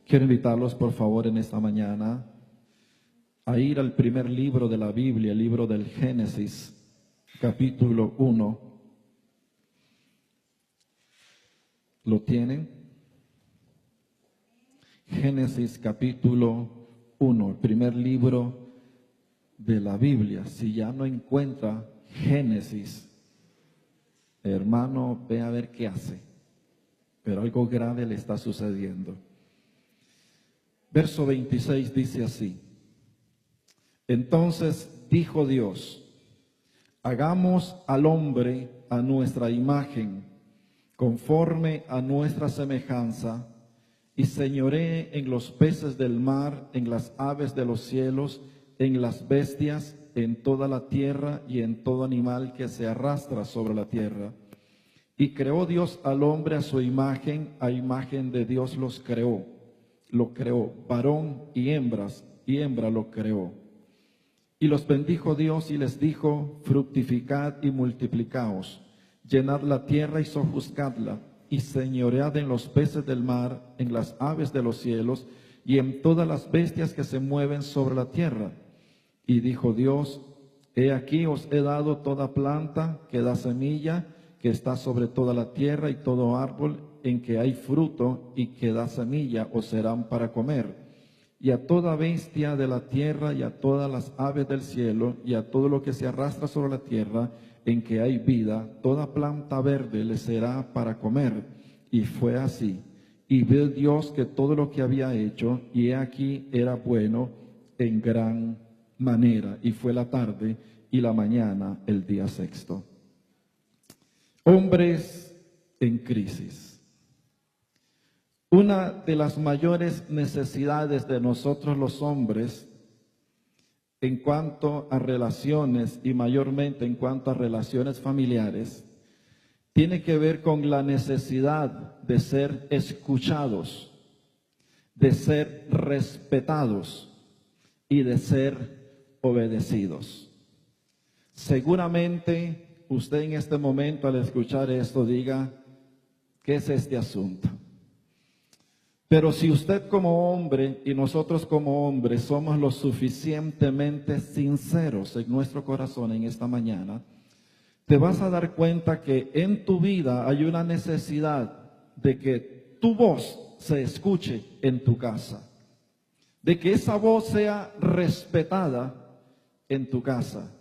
Quiero invitarlos, por favor, en esta mañana a ir al primer libro de la Biblia, el libro del Génesis, capítulo 1. ¿Lo tienen? Génesis, capítulo 1, el primer libro de la Biblia. Si ya no encuentra Génesis, hermano, ve a ver qué hace. Pero algo grave le está sucediendo. Verso 26 dice así: Entonces dijo Dios, hagamos al hombre a nuestra imagen, conforme a nuestra semejanza, y señoree en los peces del mar, en las aves de los cielos, en las bestias, en toda la tierra y en todo animal que se arrastra sobre la tierra. Y creó Dios al hombre a su imagen, a imagen de Dios los creó. Lo creó, varón y hembra lo creó. Y los bendijo Dios y les dijo, fructificad y multiplicaos, llenad la tierra y sojuzgadla, y señoread en los peces del mar, en las aves de los cielos, y en todas las bestias que se mueven sobre la tierra. Y dijo Dios, he aquí os he dado toda planta que da semilla, que está sobre toda la tierra, y todo árbol en que hay fruto y que da semilla, os serán para comer. Y a toda bestia de la tierra, y a todas las aves del cielo, y a todo lo que se arrastra sobre la tierra, en que hay vida, toda planta verde le será para comer. Y fue así. Y vio Dios que todo lo que había hecho, y he aquí era bueno en gran manera. Y fue la tarde y la mañana el día sexto. Hombres en crisis. Una de las mayores necesidades de nosotros los hombres en cuanto a relaciones y mayormente en cuanto a relaciones familiares tiene que ver con la necesidad de ser escuchados, de ser respetados y de ser obedecidos. Seguramente usted en este momento al escuchar esto diga, ¿qué es este asunto? Pero si usted como hombre y nosotros como hombres somos lo suficientemente sinceros en nuestro corazón en esta mañana, te vas a dar cuenta que en tu vida hay una necesidad de que tu voz se escuche en tu casa, de que esa voz sea respetada en tu casa.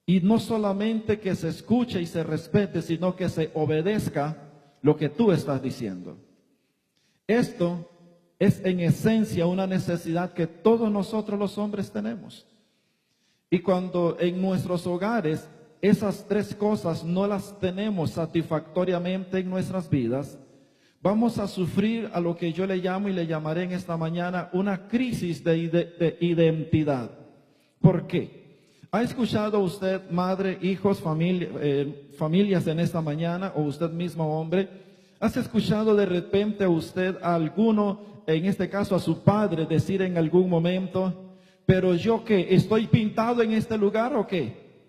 Y no solamente que se escuche y se respete, sino que se obedezca lo que tú estás diciendo. Esto es en esencia una necesidad que todos nosotros los hombres tenemos. Y cuando en nuestros hogares esas tres cosas no las tenemos satisfactoriamente en nuestras vidas, vamos a sufrir a lo que yo le llamo y le llamaré en esta mañana una crisis de identidad. ¿Por qué? ¿Ha escuchado usted, madre, hijos, familias en esta mañana, o usted mismo, hombre? ¿Has escuchado de repente a usted a alguno, en este caso a su padre, decir en algún momento, pero yo qué, estoy pintado en este lugar o qué?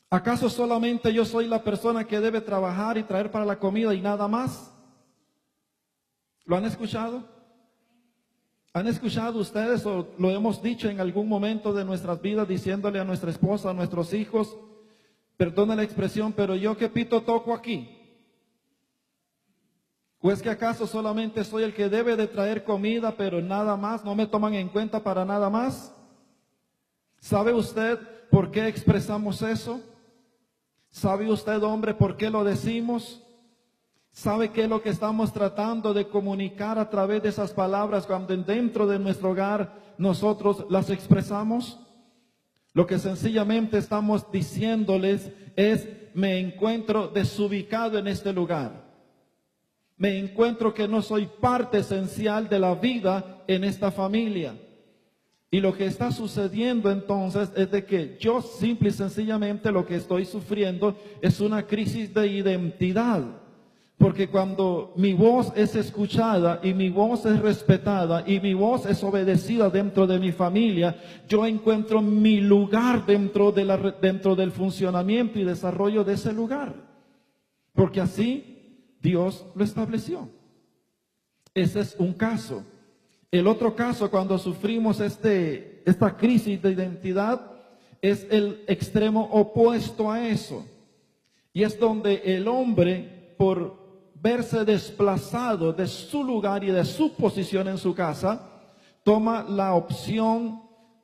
¿Acaso solamente yo soy la persona que debe trabajar y traer para la comida y nada más? ¿Lo han escuchado? ¿Han escuchado ustedes o lo hemos dicho en algún momento de nuestras vidas diciéndole a nuestra esposa, a nuestros hijos, perdona la expresión, pero yo qué pito toco aquí? ¿O es que acaso solamente soy el que debe de traer comida, pero nada más, no me toman en cuenta para nada más? ¿Sabe usted por qué expresamos eso? ¿Sabe usted, hombre, por qué lo decimos? ¿Sabe qué es lo que estamos tratando de comunicar a través de esas palabras cuando dentro de nuestro hogar nosotros las expresamos? Lo que sencillamente estamos diciéndoles es, me encuentro desubicado en este lugar. Me encuentro que no soy parte esencial de la vida en esta familia. Y lo que está sucediendo entonces es de que yo simple y sencillamente lo que estoy sufriendo es una crisis de identidad. Porque cuando mi voz es escuchada y mi voz es respetada y mi voz es obedecida dentro de mi familia, yo encuentro mi lugar dentro del funcionamiento y desarrollo de ese lugar. Porque así Dios lo estableció. Ese es un caso. El otro caso, cuando sufrimos esta crisis de identidad, es el extremo opuesto a eso. Y es donde el hombre, por verse desplazado de su lugar y de su posición en su casa, toma la opción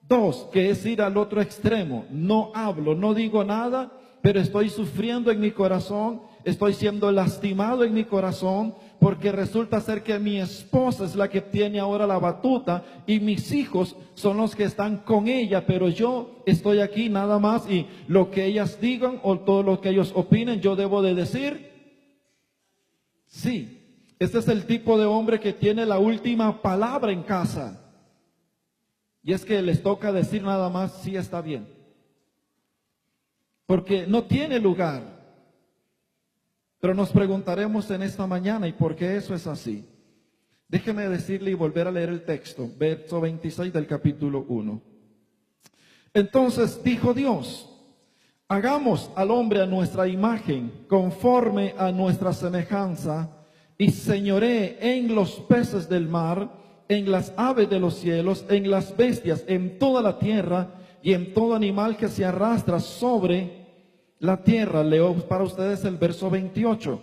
2, que es ir al otro extremo. No hablo, no digo nada, pero estoy sufriendo en mi corazón, estoy siendo lastimado en mi corazón, porque resulta ser que mi esposa es la que tiene ahora la batuta y mis hijos son los que están con ella, pero yo estoy aquí nada más y lo que ellas digan o todo lo que ellos opinen, yo debo de decir sí. Este es el tipo de hombre que tiene la última palabra en casa. Y es que les toca decir nada más, sí, está bien. Porque no tiene lugar. Pero nos preguntaremos en esta mañana, ¿y por qué eso es así? Déjeme decirle y volver a leer el texto, verso 26 del capítulo 1. Entonces dijo Dios, hagamos al hombre a nuestra imagen, conforme a nuestra semejanza, y señoree en los peces del mar, en las aves de los cielos, en las bestias, en toda la tierra, y en todo animal que se arrastra sobre la tierra. Leo para ustedes el verso 28.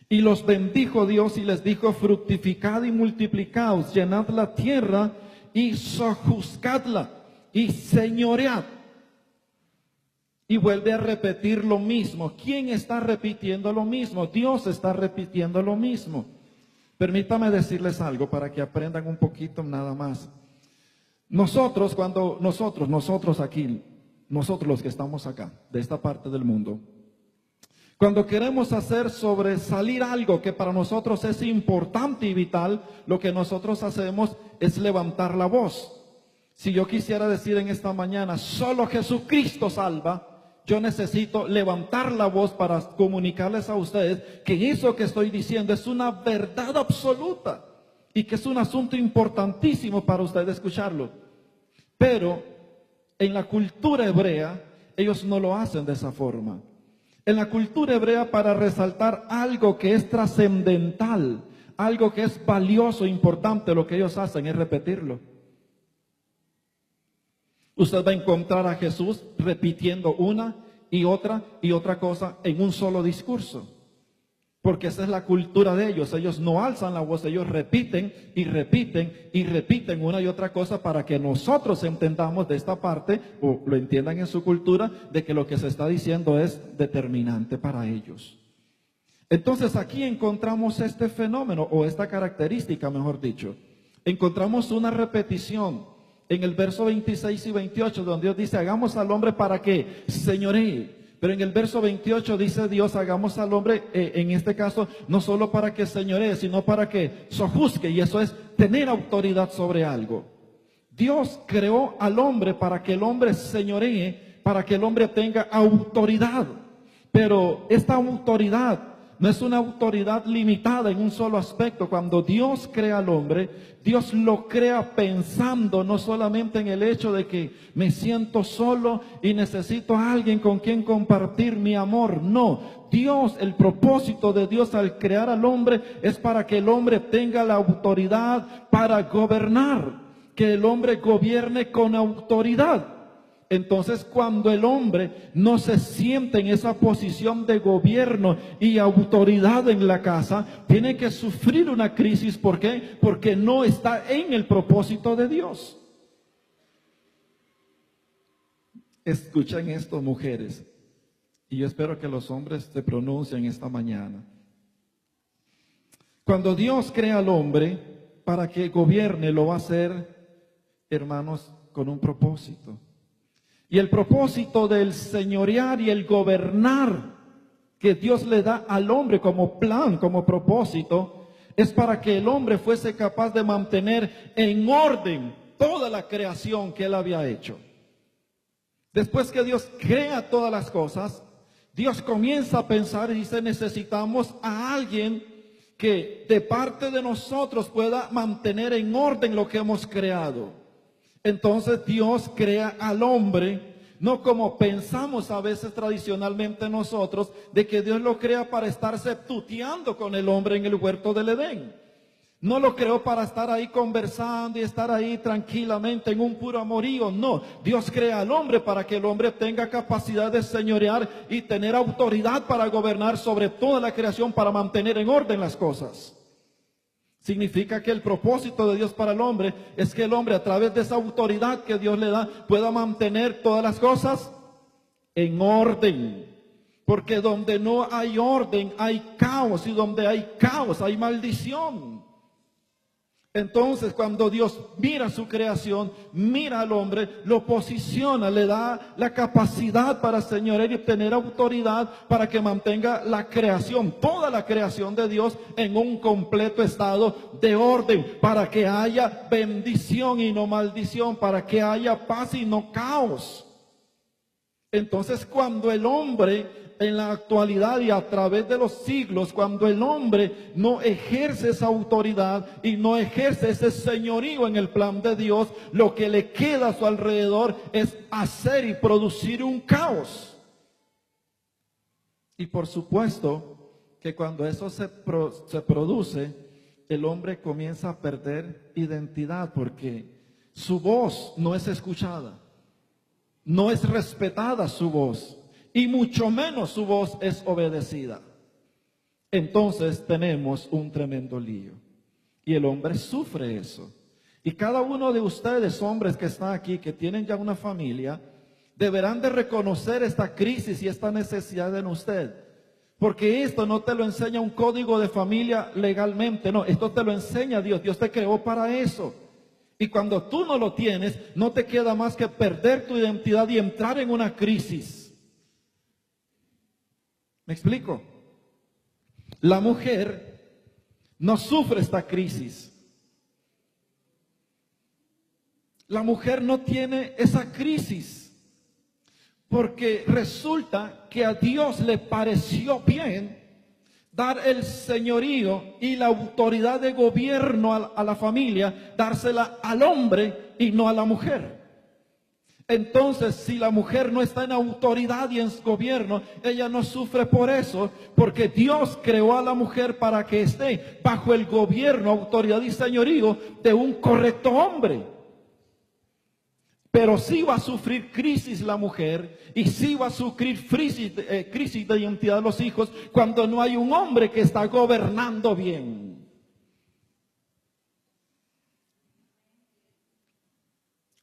Y los bendijo Dios y les dijo, fructificad y multiplicaos, llenad la tierra y sojuzgadla y señoread. Y vuelve a repetir lo mismo. ¿Quién está repitiendo lo mismo? Dios está repitiendo lo mismo. Permítame decirles algo para que aprendan un poquito nada más. Nosotros aquí, nosotros los que estamos acá, de esta parte del mundo, cuando queremos hacer sobresalir algo que para nosotros es importante y vital, lo que nosotros hacemos es levantar la voz. Si yo quisiera decir en esta mañana, solo Jesucristo salva, yo necesito levantar la voz para comunicarles a ustedes que eso que estoy diciendo es una verdad absoluta y que es un asunto importantísimo para ustedes escucharlo. Pero en la cultura hebrea, ellos no lo hacen de esa forma. En la cultura hebrea, para resaltar algo que es trascendental, algo que es valioso, importante, lo que ellos hacen es repetirlo. Usted va a encontrar a Jesús repitiendo una y otra cosa en un solo discurso. Porque esa es la cultura de ellos. Ellos no alzan la voz, ellos repiten y repiten y repiten una y otra cosa para que nosotros entendamos de esta parte, o lo entiendan en su cultura, de que lo que se está diciendo es determinante para ellos. Entonces aquí encontramos este fenómeno, o esta característica, mejor dicho. Encontramos una repetición en el verso 26 y 28, donde Dios dice, hagamos al hombre para que señoree. Pero en el verso 28 dice Dios, hagamos al hombre, en este caso, no solo para que señoree, sino para que sojuzgue, y eso es tener autoridad sobre algo. Dios creó al hombre para que el hombre señoree, para que el hombre tenga autoridad. Pero esta autoridad no es una autoridad limitada en un solo aspecto. Cuando Dios crea al hombre, Dios lo crea pensando no solamente en el hecho de que me siento solo y necesito a alguien con quien compartir mi amor. No, Dios, el propósito de Dios al crear al hombre es para que el hombre tenga la autoridad para gobernar, que el hombre gobierne con autoridad. Entonces, cuando el hombre no se siente en esa posición de gobierno y autoridad en la casa, tiene que sufrir una crisis. ¿Por qué? Porque no está en el propósito de Dios. Escuchen esto, mujeres, y yo espero que los hombres se pronuncien esta mañana. Cuando Dios crea al hombre para que gobierne, lo va a hacer, hermanos, con un propósito. Y el propósito del señorear y el gobernar que Dios le da al hombre como plan, como propósito, es para que el hombre fuese capaz de mantener en orden toda la creación que él había hecho. Después que Dios crea todas las cosas, Dios comienza a pensar y dice, necesitamos a alguien que de parte de nosotros pueda mantener en orden lo que hemos creado. Entonces Dios crea al hombre no como pensamos a veces tradicionalmente nosotros, de que Dios lo crea para estarse tuteando con el hombre en el huerto del Edén. No lo creó para estar ahí conversando y estar ahí tranquilamente en un puro amorío. No, Dios crea al hombre para que el hombre tenga capacidad de señorear y tener autoridad para gobernar sobre toda la creación, para mantener en orden las cosas. Significa que el propósito de Dios para el hombre es que el hombre, a través de esa autoridad que Dios le da, pueda mantener todas las cosas en orden. Porque donde no hay orden hay caos, y donde hay caos hay maldición. Entonces, cuando Dios mira su creación, mira al hombre, lo posiciona, le da la capacidad para señorear y tener autoridad para que mantenga la creación, toda la creación de Dios, en un completo estado de orden, para que haya bendición y no maldición, para que haya paz y no caos. Entonces, cuando el hombre en la actualidad y a través de los siglos, cuando el hombre no ejerce esa autoridad y no ejerce ese señorío en el plan de Dios, lo que le queda a su alrededor es hacer y producir un caos. Y por supuesto que cuando eso se produce, el hombre comienza a perder identidad, porque su voz no es escuchada, no es respetada su voz, y mucho menos su voz es obedecida. Entonces tenemos un tremendo lío. Y el hombre sufre eso. Y cada uno de ustedes, hombres que están aquí, que tienen ya una familia, deberán de reconocer esta crisis y esta necesidad en usted. Porque esto no te lo enseña un código de familia legalmente, no, esto te lo enseña Dios. Dios te creó para eso. Y cuando tú no lo tienes, no te queda más que perder tu identidad y entrar en una crisis. ¿Me explico? La mujer no sufre esta crisis. La mujer no tiene esa crisis porque resulta que a Dios le pareció bien dar el señorío y la autoridad de gobierno a la familia, dársela al hombre y no a la mujer. Entonces, si la mujer no está en autoridad y en gobierno, ella no sufre por eso, porque Dios creó a la mujer para que esté bajo el gobierno, autoridad y señorío de un correcto hombre. Pero sí va a sufrir crisis la mujer, y sí va a sufrir crisis de identidad de los hijos cuando no hay un hombre que está gobernando bien.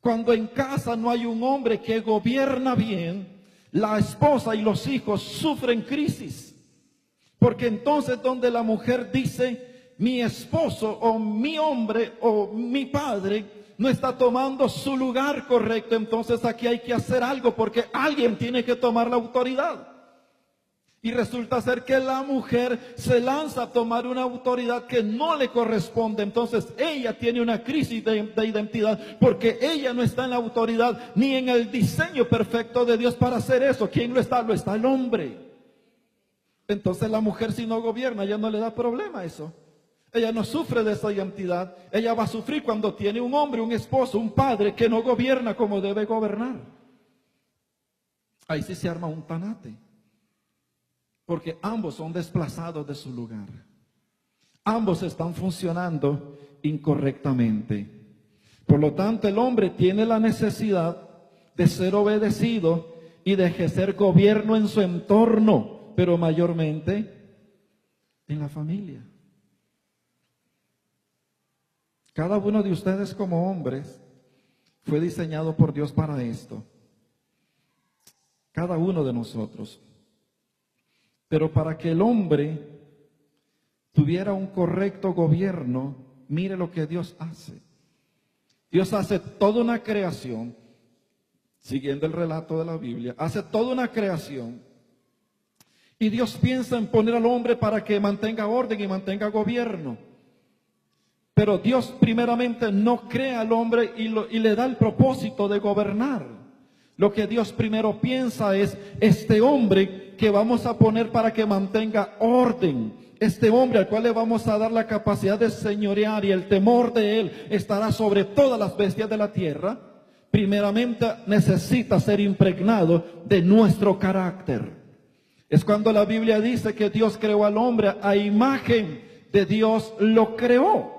Cuando en casa no hay un hombre que gobierna bien, la esposa y los hijos sufren crisis. Porque entonces donde la mujer dice, mi esposo o mi hombre o mi padre no está tomando su lugar correcto, entonces aquí hay que hacer algo porque alguien tiene que tomar la autoridad. Y resulta ser que la mujer se lanza a tomar una autoridad que no le corresponde. Entonces ella tiene una crisis de identidad porque ella no está en la autoridad ni en el diseño perfecto de Dios para hacer eso. ¿Quién lo está? Lo está el hombre. Entonces la mujer, si no gobierna, ella no le da problema eso. Ella no sufre de esa identidad. Ella va a sufrir cuando tiene un hombre, un esposo, un padre que no gobierna como debe gobernar. Ahí sí se arma un tanate. Porque ambos son desplazados de su lugar. Ambos están funcionando incorrectamente. Por lo tanto, el hombre tiene la necesidad de ser obedecido y de ejercer gobierno en su entorno, pero mayormente en la familia. Cada uno de ustedes como hombres fue diseñado por Dios para esto. Cada uno de nosotros. Pero para que el hombre tuviera un correcto gobierno, mire lo que Dios hace. Dios hace toda una creación, siguiendo el relato de la Biblia, hace toda una creación. Y Dios piensa en poner al hombre para que mantenga orden y mantenga gobierno. Pero Dios primeramente no crea al hombre y le da el propósito de gobernar. Lo que Dios primero piensa es este hombre que vamos a poner para que mantenga orden. Este hombre al cual le vamos a dar la capacidad de señorear y el temor de él estará sobre todas las bestias de la tierra. primeramente necesita ser impregnado de nuestro carácter. Es cuando la Biblia dice que Dios creó al hombre a imagen de Dios lo creó.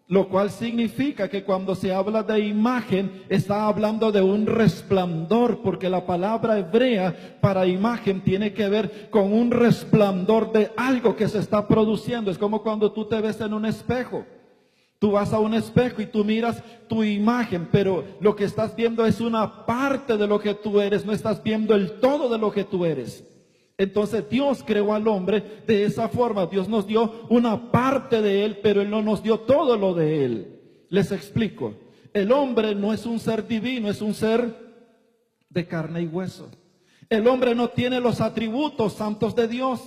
Lo cual significa que cuando se habla de imagen, está hablando de un resplandor, porque la palabra hebrea para imagen tiene que ver con un resplandor de algo que se está produciendo. Es como cuando tú te ves en un espejo. Tú vas a un espejo y tú miras tu imagen, pero lo que estás viendo es una parte de lo que tú eres, no estás viendo el todo de lo que tú eres. Entonces Dios creó al hombre de esa forma. Dios nos dio una parte de él, pero él no nos dio todo lo de él. Les explico. El hombre no es un ser divino, es un ser de carne y hueso. El hombre no tiene los atributos santos de Dios,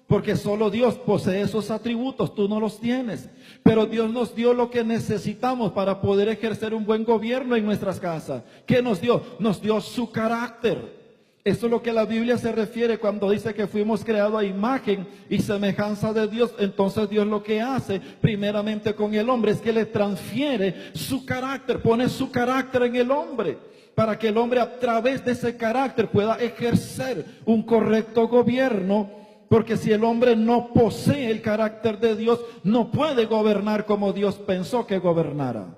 porque solo Dios posee esos atributos, tú no los tienes. Pero Dios nos dio lo que necesitamos para poder ejercer un buen gobierno en nuestras casas. ¿Qué nos dio? Nos dio su carácter. Eso es lo que la Biblia se refiere cuando dice que fuimos creados a imagen y semejanza de Dios. Entonces Dios lo que hace primeramente con el hombre es que le transfiere su carácter, pone su carácter en el hombre, para que el hombre a través de ese carácter pueda ejercer un correcto gobierno. Porque si el hombre no posee el carácter de Dios, no puede gobernar como Dios pensó que gobernara.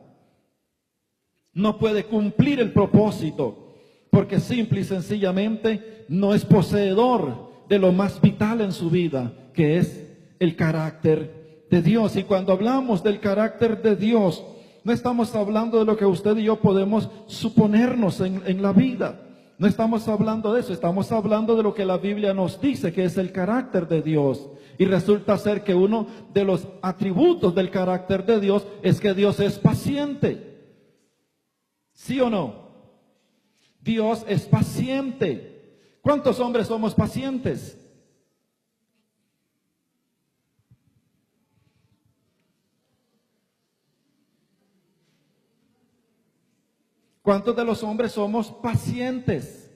No puede cumplir el propósito. Porque simple y sencillamente no es poseedor de lo más vital en su vida, que es el carácter de Dios. Y cuando hablamos del carácter de Dios, no estamos hablando de lo que usted y yo podemos suponernos en la vida. No estamos hablando de eso, estamos hablando de lo que la Biblia nos dice, que es el carácter de Dios. Y resulta ser que uno de los atributos del carácter de Dios es que Dios es paciente. ¿Sí o no? Dios es paciente. ¿Cuántos hombres somos pacientes? ¿Cuántos de los hombres somos pacientes?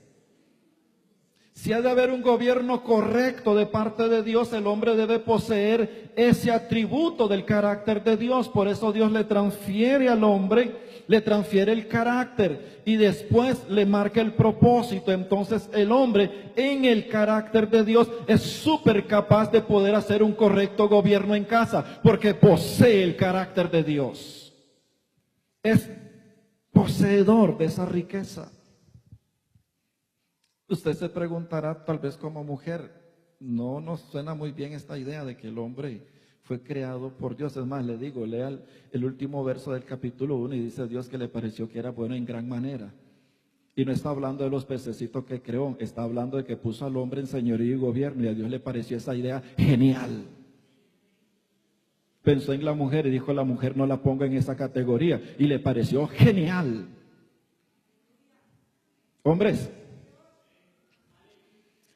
Si ha de haber un gobierno correcto de parte de Dios, el hombre debe poseer ese atributo del carácter de Dios. Por eso Dios le transfiere al hombre, le transfiere el carácter y después le marca el propósito. Entonces el hombre en el carácter de Dios es súper capaz de poder hacer un correcto gobierno en casa, porque posee el carácter de Dios. Es poseedor de esa riqueza. Usted se preguntará, tal vez como mujer, no nos suena muy bien esta idea de que el hombre fue creado por Dios. Es más, le digo, lea el último verso del capítulo 1 y dice Dios que le pareció que era bueno en gran manera. Y no está hablando de los pececitos que creó, está hablando de que puso al hombre en señorío y gobierno, y a Dios le pareció esa idea genial. Pensó en la mujer y dijo, la mujer no la ponga en esa categoría, y le pareció genial. Hombres,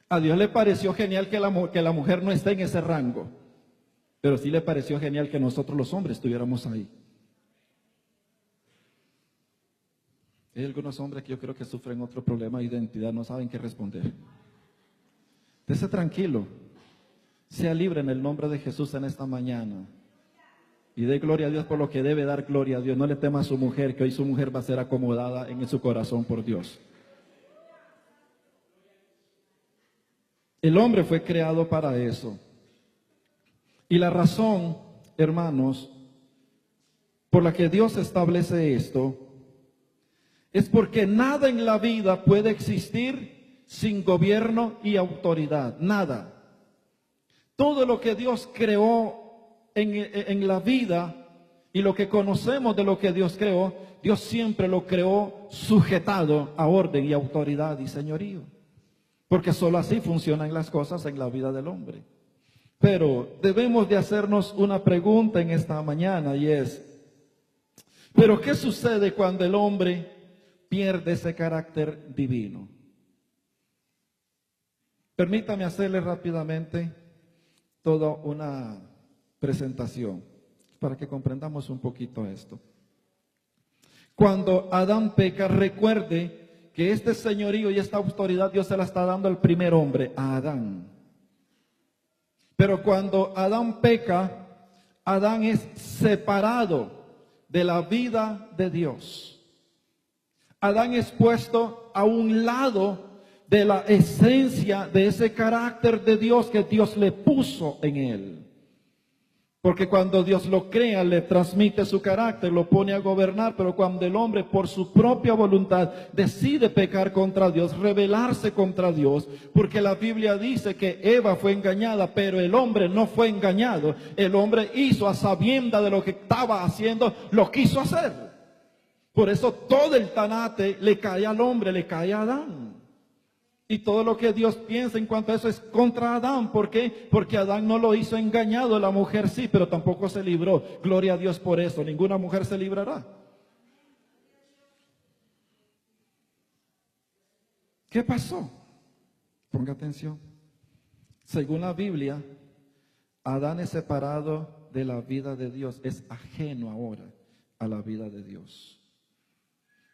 a Dios le pareció genial que la mujer no esté en ese rango, pero sí le pareció genial que nosotros los hombres estuviéramos ahí. Hay algunos hombres que yo creo que sufren otro problema de identidad, no saben qué responder. Esté tranquilo, sea libre en el nombre de Jesús en esta mañana y dé gloria a Dios por lo que debe dar gloria a Dios. No le tema a su mujer, que hoy su mujer va a ser acomodada en su corazón por Dios. El hombre fue creado para eso. Y la razón, hermanos, por la que Dios establece esto, es porque nada en la vida puede existir sin gobierno y autoridad. Nada. Todo lo que Dios creó en la vida y lo que conocemos de lo que Dios creó, Dios siempre lo creó sujetado a orden y autoridad y señorío. Porque solo así funcionan las cosas en la vida del hombre. Pero debemos de hacernos una pregunta en esta mañana y es, ¿pero qué sucede cuando el hombre pierde ese carácter divino? Permítame hacerle rápidamente toda una presentación para que comprendamos un poquito esto. Cuando Adán peca, recuerde que este señorío y esta autoridad Dios se la está dando al primer hombre, a Adán. Pero cuando Adán peca, Adán es separado de la vida de Dios. Adán es puesto a un lado de la esencia de ese carácter de Dios que Dios le puso en él. Porque cuando Dios lo crea, le transmite su carácter, lo pone a gobernar, pero cuando el hombre por su propia voluntad decide pecar contra Dios, rebelarse contra Dios, porque la Biblia dice que Eva fue engañada, pero el hombre no fue engañado. El hombre hizo a sabienda de lo que estaba haciendo, lo quiso hacer. Por eso todo el tanate le cae al hombre, le cae a Adán. Y todo lo que Dios piensa en cuanto a eso es contra Adán. ¿Por qué? Porque Adán no lo hizo engañado, la mujer sí, pero tampoco se libró. Gloria a Dios por eso, ninguna mujer se librará. ¿Qué pasó? Ponga atención. Según la Biblia, Adán es separado de la vida de Dios, es ajeno ahora a la vida de Dios.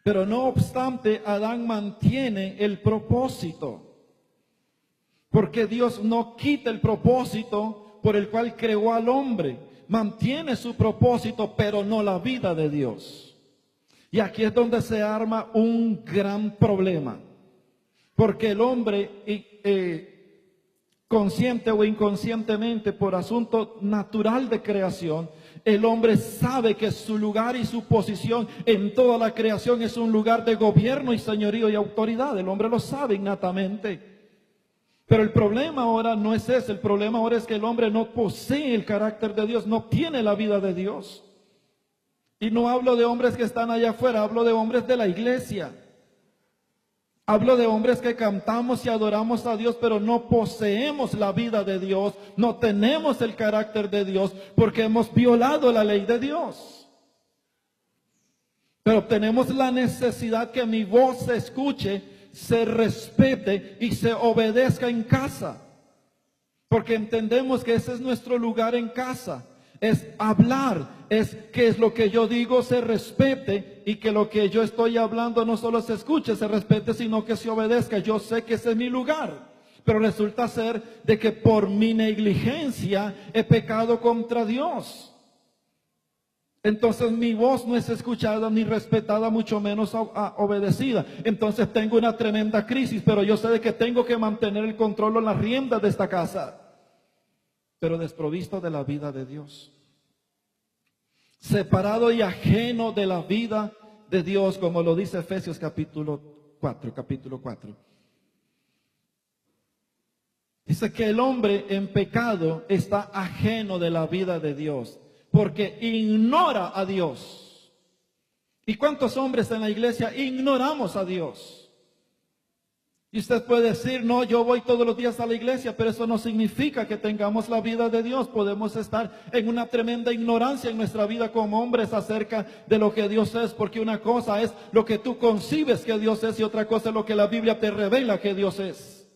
Pero no obstante, Adán mantiene el propósito, porque Dios no quita el propósito por el cual creó al hombre. Mantiene su propósito, pero no la vida de Dios. Y aquí es donde se arma un gran problema, porque el hombre, consciente o inconscientemente, por asunto natural de creación, el hombre sabe que su lugar y su posición en toda la creación es un lugar de gobierno y señorío y autoridad. El hombre lo sabe innatamente. Pero el problema ahora no es ese. El problema ahora es que el hombre no posee el carácter de Dios, no tiene la vida de Dios. Y no hablo de hombres que están allá afuera, hablo de hombres de la iglesia. Hablo de hombres que cantamos y adoramos a Dios, pero no poseemos la vida de Dios, no tenemos el carácter de Dios, porque hemos violado la ley de Dios. Pero tenemos la necesidad que mi voz se escuche, se respete y se obedezca en casa, porque entendemos que ese es nuestro lugar en casa. Es hablar, es que es lo que yo digo se respete y que lo que yo estoy hablando no solo se escuche, se respete, sino que se obedezca. Yo sé que ese es mi lugar, pero resulta ser de que por mi negligencia he pecado contra Dios. Entonces mi voz no es escuchada ni respetada, mucho menos obedecida. Entonces tengo una tremenda crisis, pero yo sé de que tengo que mantener el control o las riendas de esta casa, pero desprovisto de la vida de Dios. Separado y ajeno de la vida de Dios, como lo dice Efesios capítulo 4. Dice que el hombre en pecado está ajeno de la vida de Dios, porque ignora a Dios. ¿Y cuántos hombres en la iglesia ignoramos a Dios? Y usted puede decir, no, yo voy todos los días a la iglesia, pero eso no significa que tengamos la vida de Dios. Podemos estar en una tremenda ignorancia en nuestra vida como hombres acerca de lo que Dios es, porque una cosa es lo que tú concibes que Dios es y otra cosa es lo que la Biblia te revela que Dios es.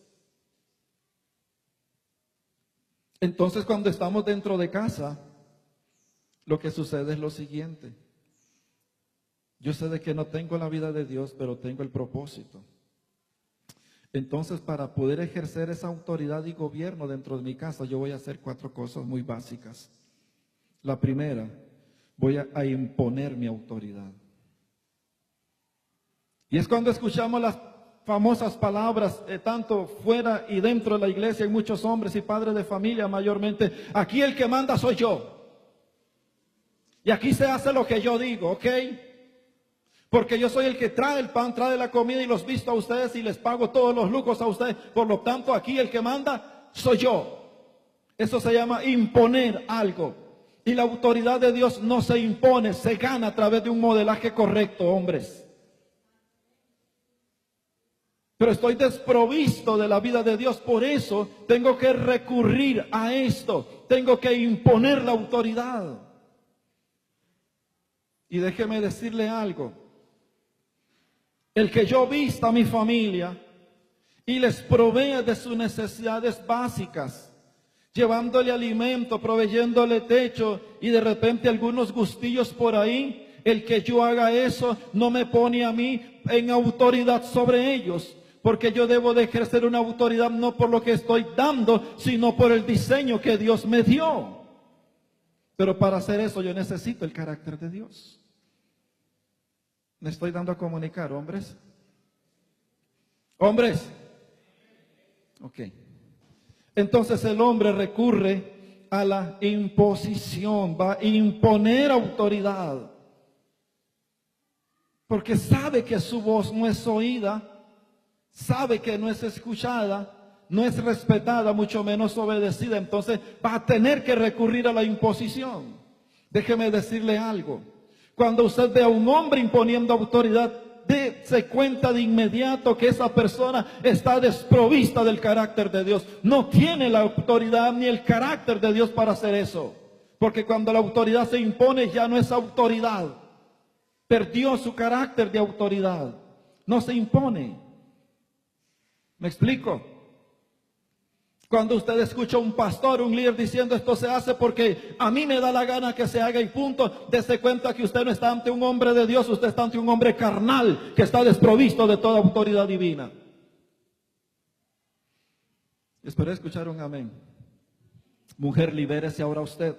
Entonces, cuando estamos dentro de casa, lo que sucede es lo siguiente. Yo sé de que no tengo la vida de Dios, pero tengo el propósito. Entonces, para poder ejercer esa autoridad y gobierno dentro de mi casa, yo voy a hacer 4 cosas muy básicas. La primera, voy a imponer mi autoridad. Y es cuando escuchamos las famosas palabras, tanto fuera y dentro de la iglesia, hay muchos hombres y padres de familia mayormente. Aquí el que manda soy yo. Y aquí se hace lo que yo digo, ¿ok? Porque yo soy el que trae el pan, trae la comida y los visto a ustedes y les pago todos los lujos a ustedes. Por lo tanto, aquí el que manda soy yo. Eso se llama imponer algo. Y la autoridad de Dios no se impone, se gana a través de un modelaje correcto, hombres. Pero estoy desprovisto de la vida de Dios, por eso tengo que recurrir a esto. Tengo que imponer la autoridad. Y déjeme decirle algo. El que yo vista a mi familia y les provea de sus necesidades básicas, llevándole alimento, proveyéndole techo y de repente algunos gustillos por ahí, el que yo haga eso no me pone a mí en autoridad sobre ellos, porque yo debo de ejercer una autoridad no por lo que estoy dando, sino por el diseño que Dios me dio. Pero para hacer eso yo necesito el carácter de Dios. Me estoy dando a comunicar, hombres. Hombres. Ok. Entonces el hombre recurre a la imposición, va a imponer autoridad. Porque sabe que su voz no es oída, sabe que no es escuchada, no es respetada, mucho menos obedecida. Entonces va a tener que recurrir a la imposición. Déjeme decirle algo. Cuando usted ve a un hombre imponiendo autoridad, dése cuenta de inmediato que esa persona está desprovista del carácter de Dios. No tiene la autoridad ni el carácter de Dios para hacer eso. Porque cuando la autoridad se impone ya no es autoridad. Perdió su carácter de autoridad. No se impone. ¿Me explico? Cuando usted escucha a un pastor, un líder diciendo esto se hace porque a mí me da la gana que se haga y punto, dése cuenta que usted no está ante un hombre de Dios, usted está ante un hombre carnal que está desprovisto de toda autoridad divina. Espero escuchar un amén. Mujer, libérese ahora usted.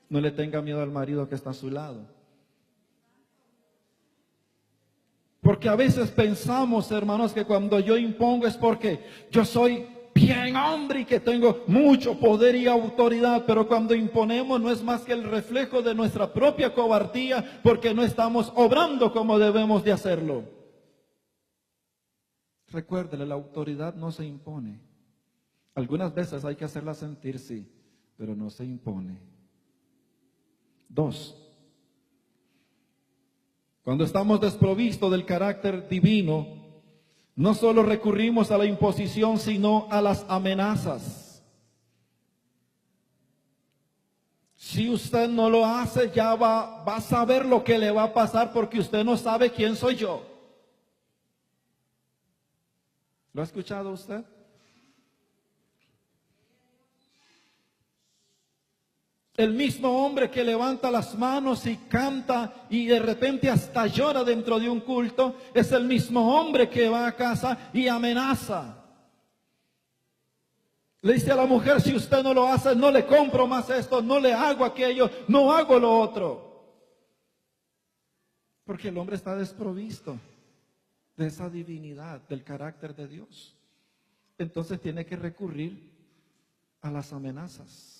No le tenga miedo al marido que está a su lado. Porque a veces pensamos, hermanos, que cuando yo impongo es porque yo soy bien hombre y que tengo mucho poder y autoridad, pero cuando imponemos no es más que el reflejo de nuestra propia cobardía, porque no estamos obrando como debemos de hacerlo. Recuérdele, la autoridad no se impone. Algunas veces hay que hacerla sentir, sí, pero no se impone. 2. Cuando estamos desprovistos del carácter divino, no solo recurrimos a la imposición, sino a las amenazas. Si usted no lo hace, ya va a saber lo que le va a pasar porque usted no sabe quién soy yo. ¿Lo ha escuchado usted? El mismo hombre que levanta las manos y canta y de repente hasta llora dentro de un culto, es el mismo hombre que va a casa y amenaza. Le dice a la mujer, si usted no lo hace, no le compro más esto, no le hago aquello, no hago lo otro. Porque el hombre está desprovisto de esa divinidad, del carácter de Dios. Entonces tiene que recurrir a las amenazas.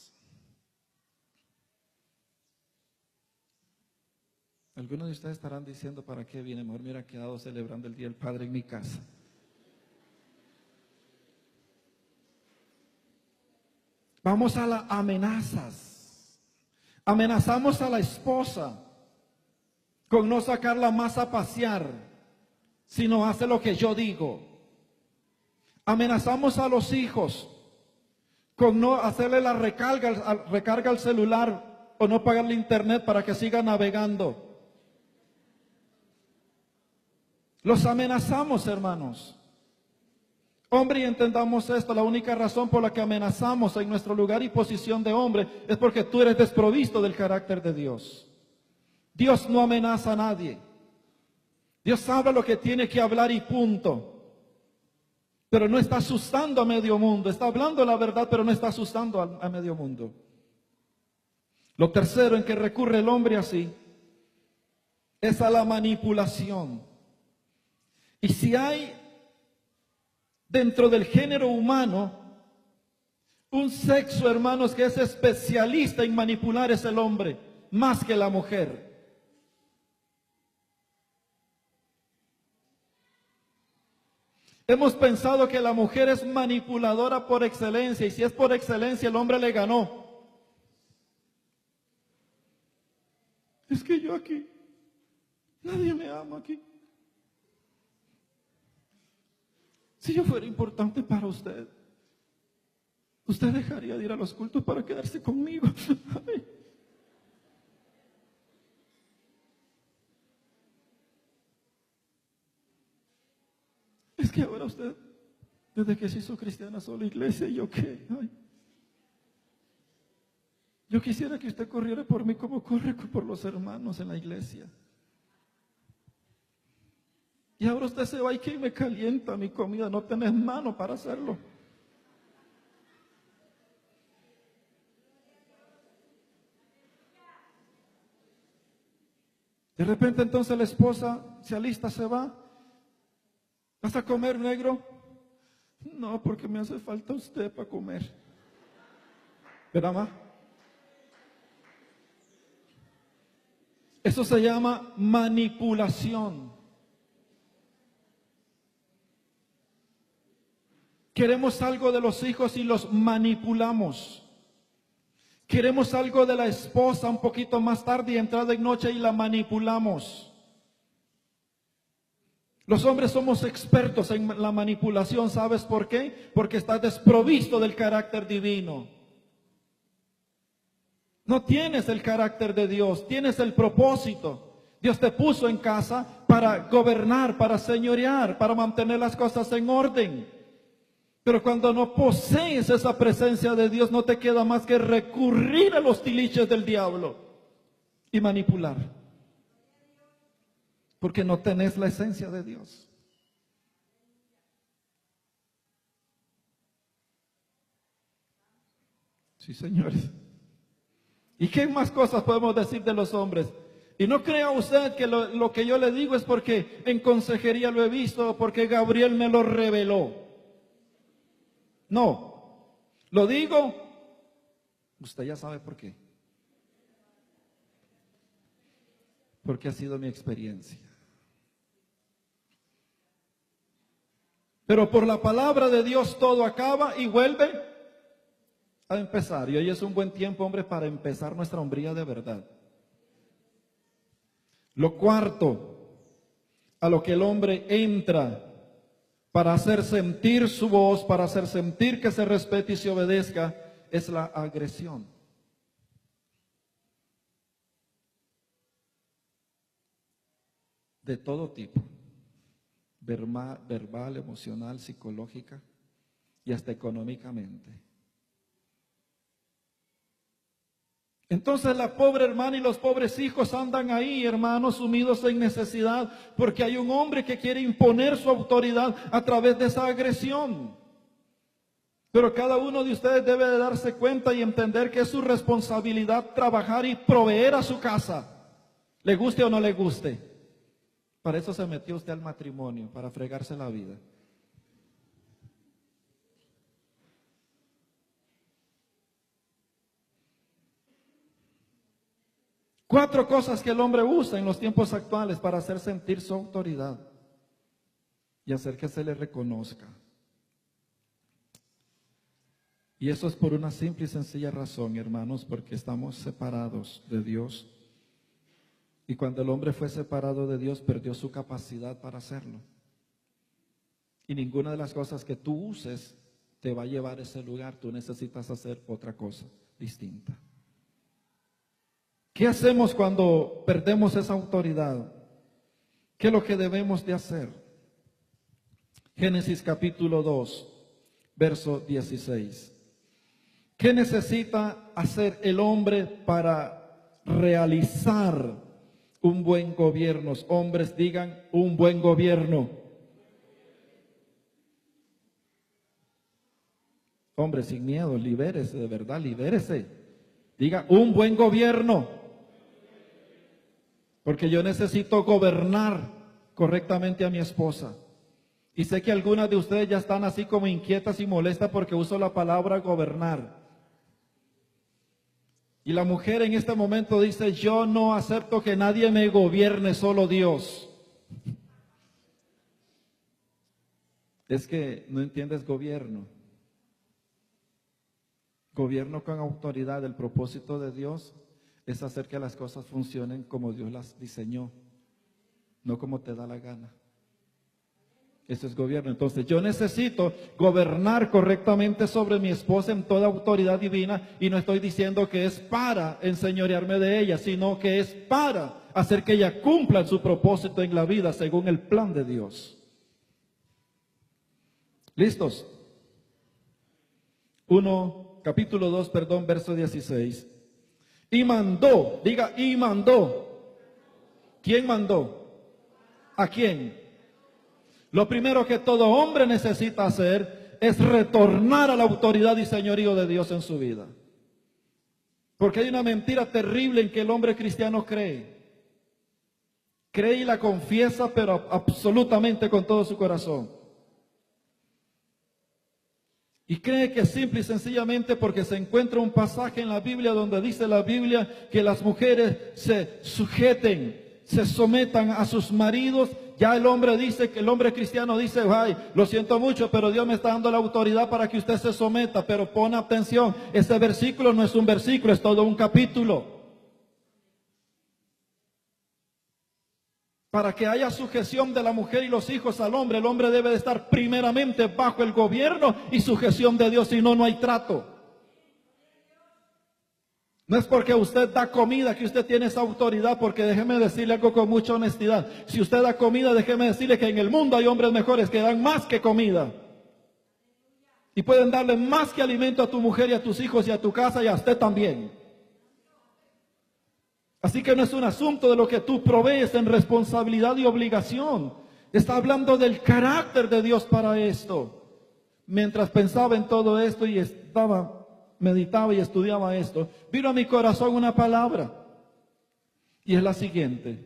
Algunos de ustedes estarán diciendo, ¿para qué viene? Mejor me hubiera quedado celebrando el Día del Padre en mi casa. Vamos a las amenazas. Amenazamos a la esposa con no sacarla más a pasear, si no hace lo que yo digo. Amenazamos a los hijos con no hacerle la recarga al celular o no pagarle internet para que siga navegando. Los amenazamos, hermanos. Hombre, y entendamos esto, la única razón por la que amenazamos en nuestro lugar y posición de hombre es porque tú eres desprovisto del carácter de Dios. Dios no amenaza a nadie. Dios habla lo que tiene que hablar y punto. Pero no está asustando a medio mundo. Está hablando la verdad, pero no está asustando a medio mundo. Lo tercero en que recurre el hombre así es a la manipulación. Y si hay dentro del género humano un sexo, hermanos, que es especialista en manipular, es el hombre, más que la mujer. Hemos pensado que la mujer es manipuladora por excelencia, y si es por excelencia, el hombre le ganó. Es que yo aquí, nadie me ama aquí. Si yo fuera importante para usted, usted dejaría de ir a los cultos para quedarse conmigo. Ay. Es que ahora usted, desde que se hizo cristiana, solo iglesia, ¿y yo qué? Ay. Yo quisiera que usted corriera por mí como corre por los hermanos en la iglesia. Y ahora usted se va y que me calienta mi comida, no tenés mano para hacerlo. De repente entonces la esposa se alista, se va. ¿Vas a comer, negro? No, porque me hace falta usted para comer. ¿Verdad, ma? Eso se llama manipulación. Queremos algo de los hijos y los manipulamos. Queremos algo de la esposa un poquito más tarde y entrada en noche y la manipulamos. Los hombres somos expertos en la manipulación, ¿sabes por qué? Porque está desprovisto del carácter divino. No tienes el carácter de Dios, tienes el propósito. Dios te puso en casa para gobernar, para señorear, para mantener las cosas en orden. Pero cuando no posees esa presencia de Dios, no te queda más que recurrir a los tiliches del diablo y manipular. Porque no tenés la esencia de Dios. Sí, señores. ¿Y qué más cosas podemos decir de los hombres? Y no crea usted que lo que yo le digo es porque en consejería lo he visto, porque Gabriel me lo reveló. No, lo digo, usted ya sabe por qué. Porque ha sido mi experiencia. Pero por la palabra de Dios todo acaba y vuelve a empezar. Y hoy es un buen tiempo, hombre, para empezar nuestra hombría de verdad. Lo cuarto, a lo que el hombre entra para hacer sentir su voz, para hacer sentir que se respete y se obedezca, es la agresión. De todo tipo, verbal, emocional, psicológica y hasta económicamente. Entonces la pobre hermana y los pobres hijos andan ahí, hermanos, sumidos en necesidad, porque hay un hombre que quiere imponer su autoridad a través de esa agresión. Pero cada uno de ustedes debe de darse cuenta y entender que es su responsabilidad trabajar y proveer a su casa, le guste o no le guste. Para eso se metió usted al matrimonio, para fregarse la vida. Cuatro cosas que el hombre usa en los tiempos actuales para hacer sentir su autoridad y hacer que se le reconozca. Y eso es por una simple y sencilla razón, hermanos, porque estamos separados de Dios. Y cuando el hombre fue separado de Dios, perdió su capacidad para hacerlo. Y ninguna de las cosas que tú uses te va a llevar a ese lugar. Tú necesitas hacer otra cosa distinta. ¿Qué hacemos cuando perdemos esa autoridad? ¿Qué es lo que debemos de hacer? Génesis capítulo 2, verso 16. ¿Qué necesita hacer el hombre para realizar un buen gobierno? Hombres, digan un buen gobierno. Hombre, sin miedo, libérese, de verdad, libérese. Diga un buen gobierno. Porque yo necesito gobernar correctamente a mi esposa. Y sé que algunas de ustedes ya están así como inquietas y molestas porque uso la palabra gobernar. Y la mujer en este momento dice, yo no acepto que nadie me gobierne, solo Dios. Es que no entiendes gobierno. Gobierno con autoridad. El propósito de Dios es hacer que las cosas funcionen como Dios las diseñó, no como te da la gana. Eso es gobierno. Entonces yo necesito gobernar correctamente sobre mi esposa en toda autoridad divina, y no estoy diciendo que es para enseñorearme de ella, sino que es para hacer que ella cumpla su propósito en la vida según el plan de Dios. ¿Listos? Capítulo 2, verso 16. Y mandó, diga, y mandó. ¿Quién mandó? ¿A quién? Lo primero que todo hombre necesita hacer es retornar a la autoridad y señorío de Dios en su vida. Porque hay una mentira terrible en que el hombre cristiano cree. cree y la confiesa, pero absolutamente con todo su corazón. Y cree que simple y sencillamente porque se encuentra un pasaje en la Biblia donde dice la Biblia que las mujeres se sujeten, se sometan a sus maridos. Ya el hombre dice, que el hombre cristiano dice, ay, lo siento mucho, pero Dios me está dando la autoridad para que usted se someta. Pero pon atención, este versículo no es un versículo, es todo un capítulo. Para que haya sujeción de la mujer y los hijos al hombre, el hombre debe de estar primeramente bajo el gobierno y sujeción de Dios, si no, no hay trato. No es porque usted da comida que usted tiene esa autoridad, porque déjeme decirle algo con mucha honestidad. Si usted da comida, déjeme decirle que en el mundo hay hombres mejores que dan más que comida. Y pueden darle más que alimento a tu mujer y a tus hijos y a tu casa y a usted también. Así que no es un asunto de lo que tú provees en responsabilidad y obligación. Está hablando del carácter de Dios para esto. Mientras pensaba en todo esto y meditaba y estudiaba esto, vino a mi corazón una palabra. Y es la siguiente: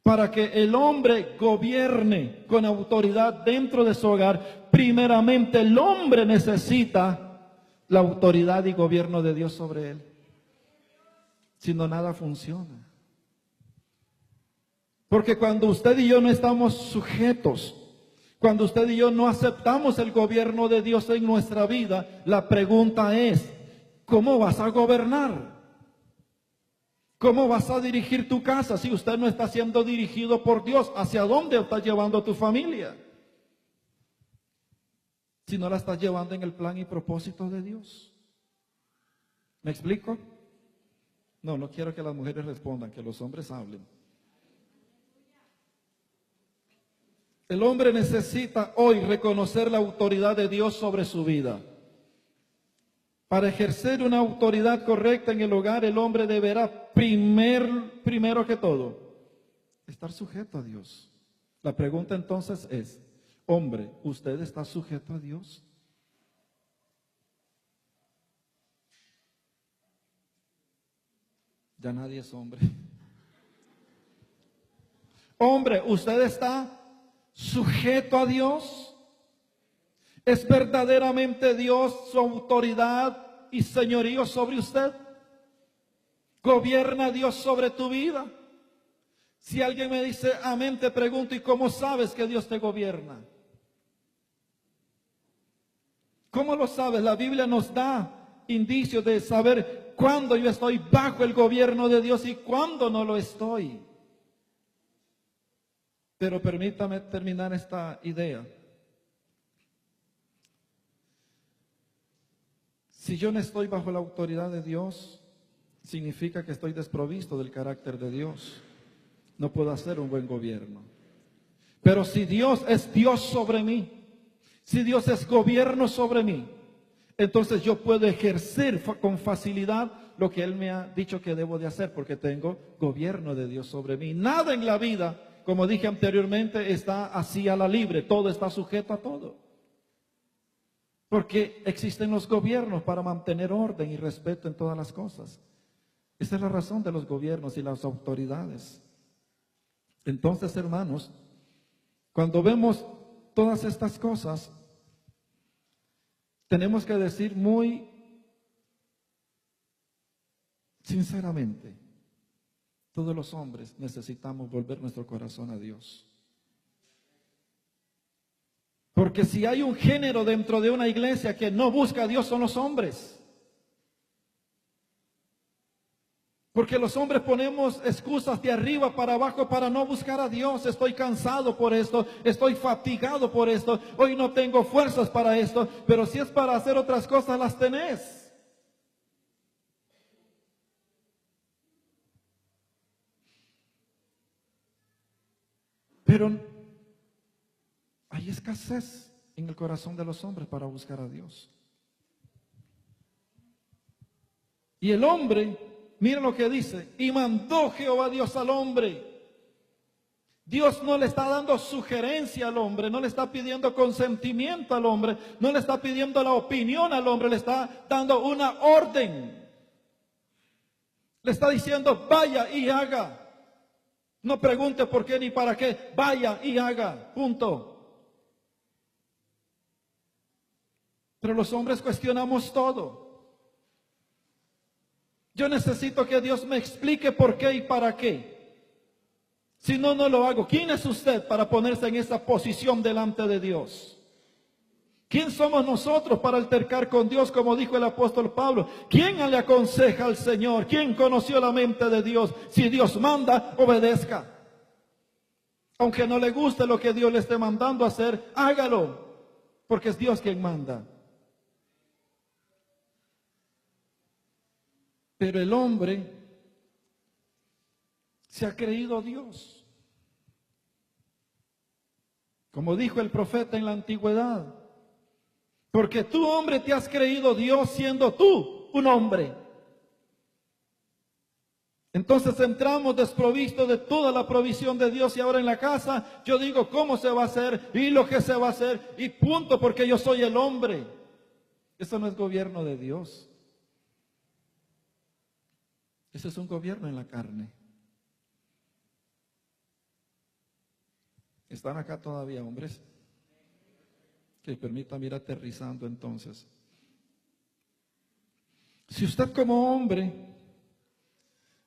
para que el hombre gobierne con autoridad dentro de su hogar, primeramente el hombre necesita la autoridad y gobierno de Dios sobre él. Si no, nada funciona. Porque cuando usted y yo no estamos sujetos, cuando usted y yo no aceptamos el gobierno de Dios en nuestra vida, la pregunta es, ¿cómo vas a gobernar? ¿Cómo vas a dirigir tu casa si usted no está siendo dirigido por Dios? ¿Hacia dónde estás llevando a tu familia? Si no la estás llevando en el plan y propósito de Dios. ¿Me explico? No quiero que las mujeres respondan, que los hombres hablen. El hombre necesita hoy reconocer la autoridad de Dios sobre su vida. Para ejercer una autoridad correcta en el hogar, el hombre deberá primero que todo estar sujeto a Dios. La pregunta entonces es, hombre, ¿usted está sujeto a Dios? Ya nadie es hombre. Hombre, ¿usted está sujeto a Dios? ¿Es verdaderamente Dios su autoridad y señorío sobre usted? ¿Gobierna Dios sobre tu vida? Si alguien me dice amén, te pregunto, ¿y cómo sabes que Dios te gobierna? ¿Cómo lo sabes? La Biblia nos da indicios de saber cuándo yo estoy bajo el gobierno de Dios y cuándo no lo estoy. Pero permítame terminar esta idea. Si yo no estoy bajo la autoridad de Dios, significa que estoy desprovisto del carácter de Dios. No puedo hacer un buen gobierno. Pero si Dios es Dios sobre mí, si Dios es gobierno sobre mí, entonces yo puedo ejercer con facilidad lo que Él me ha dicho que debo de hacer, porque tengo gobierno de Dios sobre mí. Nada en la vida, como dije anteriormente, está así a la libre. Todo está sujeto a todo. Porque existen los gobiernos para mantener orden y respeto en todas las cosas. Esa es la razón de los gobiernos y las autoridades. Entonces, hermanos, cuando vemos todas estas cosas, tenemos que decir muy sinceramente, todos los hombres necesitamos volver nuestro corazón a Dios. Porque si hay un género dentro de una iglesia que no busca a Dios, son los hombres. Porque los hombres ponemos excusas de arriba para abajo para no buscar a Dios. Estoy cansado por esto, estoy fatigado por esto, hoy no tengo fuerzas para esto, pero si es para hacer otras cosas, las tenés. Pero hay escasez en el corazón de los hombres para buscar a Dios. Y el hombre, mira lo que dice, y mandó Jehová Dios al hombre. Dios no le está dando sugerencia al hombre, no le está pidiendo consentimiento al hombre, no le está pidiendo la opinión al hombre, le está dando una orden. Le está diciendo, vaya y haga. No pregunte por qué ni para qué. Vaya y haga. Punto. Pero los hombres cuestionamos todo. Yo necesito que Dios me explique por qué y para qué. Si no, no lo hago. ¿Quién es usted para ponerse en esa posición delante de Dios? ¿Quién somos nosotros para altercar con Dios, como dijo el apóstol Pablo? ¿Quién le aconseja al Señor? ¿Quién conoció la mente de Dios? Si Dios manda, obedezca. Aunque no le guste lo que Dios le esté mandando a hacer, hágalo, porque es Dios quien manda. Pero el hombre se ha creído Dios. Como dijo el profeta en la antigüedad, porque tú, hombre, te has creído Dios siendo tú un hombre. Entonces entramos desprovistos de toda la provisión de Dios y ahora en la casa yo digo cómo se va a hacer y lo que se va a hacer y punto, porque yo soy el hombre. Eso no es gobierno de Dios. Eso es un gobierno en la carne. ¿Están acá todavía, hombres? Que permítame ir aterrizando entonces. Si usted como hombre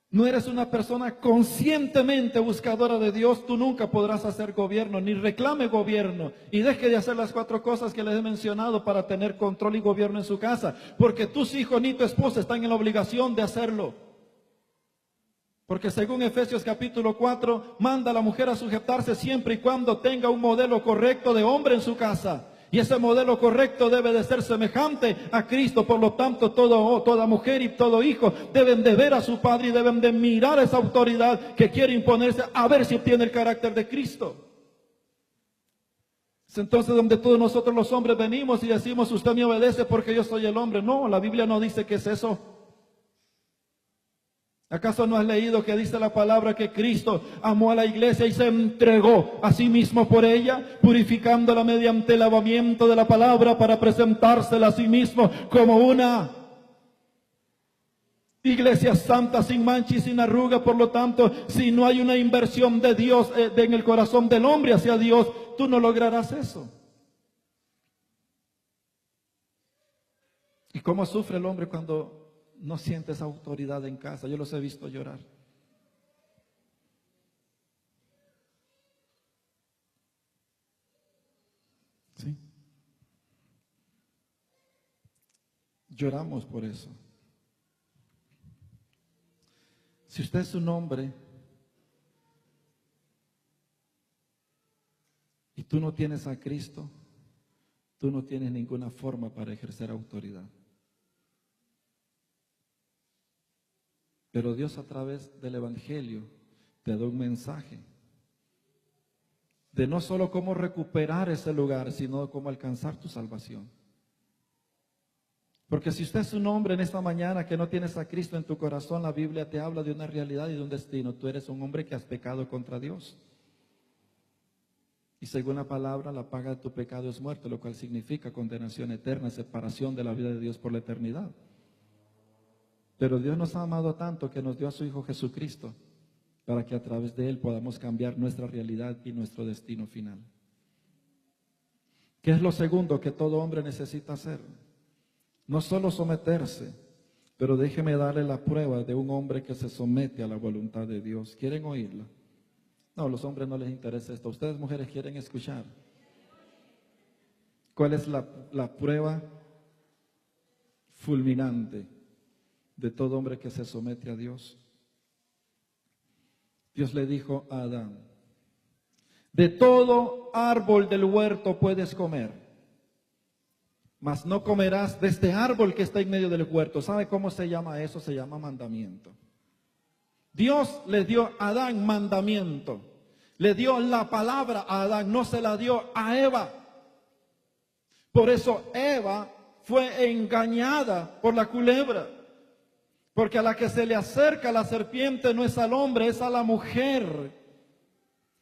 no eres una persona conscientemente buscadora de Dios, tú nunca podrás hacer gobierno, ni reclame gobierno. Y deje de hacer las 4 cosas que les he mencionado para tener control y gobierno en su casa. Porque tus hijos ni tu esposa están en la obligación de hacerlo. Porque según Efesios capítulo 4, manda a la mujer a sujetarse siempre y cuando tenga un modelo correcto de hombre en su casa. Y ese modelo correcto debe de ser semejante a Cristo. Por lo tanto, toda mujer y todo hijo deben de ver a su padre y deben de mirar a esa autoridad que quiere imponerse a ver si tiene el carácter de Cristo. Es entonces donde todos nosotros los hombres venimos y decimos, usted me obedece porque yo soy el hombre. No, la Biblia no dice que es eso. ¿Acaso no has leído que dice la palabra que Cristo amó a la iglesia y se entregó a sí mismo por ella, purificándola mediante el lavamiento de la palabra para presentársela a sí mismo como una iglesia santa, sin mancha y sin arruga? Por lo tanto, si no hay una inversión de Dios en el corazón del hombre hacia Dios, tú no lograrás eso. ¿Y cómo sufre el hombre cuando no siente esa autoridad en casa? Yo los he visto llorar. ¿Sí? Lloramos por eso. Si usted es un hombre y tú no tienes a Cristo, tú no tienes ninguna forma para ejercer autoridad. Pero Dios a través del Evangelio te da un mensaje de no solo cómo recuperar ese lugar, sino cómo alcanzar tu salvación. Porque si usted es un hombre en esta mañana que no tienes a Cristo en tu corazón, la Biblia te habla de una realidad y de un destino. Tú eres un hombre que has pecado contra Dios. Y según la palabra, la paga de tu pecado es muerte, lo cual significa condenación eterna, separación de la vida de Dios por la eternidad. Pero Dios nos ha amado tanto que nos dio a su Hijo Jesucristo para que a través de Él podamos cambiar nuestra realidad y nuestro destino final. ¿Qué es lo segundo que todo hombre necesita hacer? No solo someterse, pero déjeme darle la prueba de un hombre que se somete a la voluntad de Dios. ¿Quieren oírla? No, a los hombres no les interesa esto. Ustedes, mujeres, quieren escuchar. ¿Cuál es la prueba fulminante de todo hombre que se somete a Dios? Dios le dijo a Adán: de todo árbol del huerto puedes comer, mas no comerás de este árbol que está en medio del huerto. ¿Sabe cómo se llama eso? Se llama mandamiento. Dios le dio a Adán mandamiento. Le dio la palabra a Adán, no se la dio a Eva. Por eso Eva fue engañada por la culebra. Porque a la que se le acerca la serpiente no es al hombre, es a la mujer.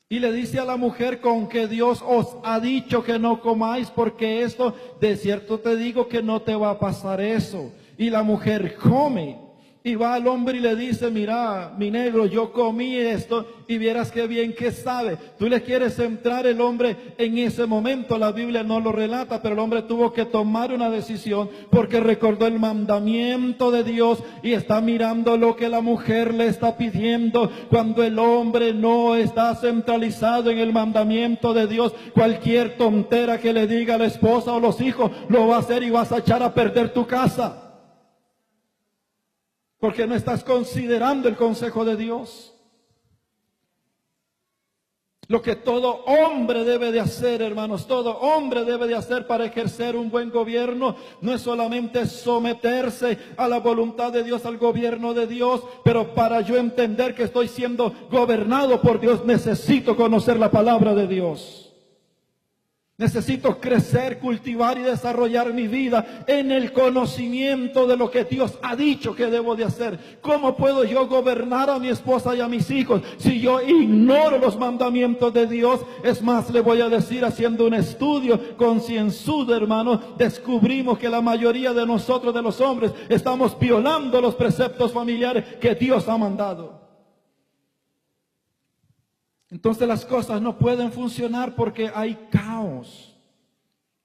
Y le dice a la mujer: con que Dios os ha dicho que no comáis, porque esto, de cierto te digo que no te va a pasar eso. Y la mujer come. Y va al hombre y le dice, mira, mi negro, yo comí esto y vieras qué bien que sabe. Tú le quieres entrar, el hombre en ese momento, la Biblia no lo relata, pero el hombre tuvo que tomar una decisión porque recordó el mandamiento de Dios y está mirando lo que la mujer le está pidiendo. Cuando el hombre no está centralizado en el mandamiento de Dios, cualquier tontera que le diga a la esposa o los hijos lo va a hacer y vas a echar a perder tu casa. Porque no estás considerando el consejo de Dios. Lo que todo hombre debe de hacer, hermanos, todo hombre debe de hacer para ejercer un buen gobierno, no es solamente someterse a la voluntad de Dios, al gobierno de Dios, pero para yo entender que estoy siendo gobernado por Dios, necesito conocer la palabra de Dios. Necesito crecer, cultivar y desarrollar mi vida en el conocimiento de lo que Dios ha dicho que debo de hacer. ¿Cómo puedo yo gobernar a mi esposa y a mis hijos si yo ignoro los mandamientos de Dios? Es más, le voy a decir, haciendo un estudio concienzudo, hermano, descubrimos que la mayoría de nosotros, de los hombres, estamos violando los preceptos familiares que Dios ha mandado. Entonces las cosas no pueden funcionar porque hay caos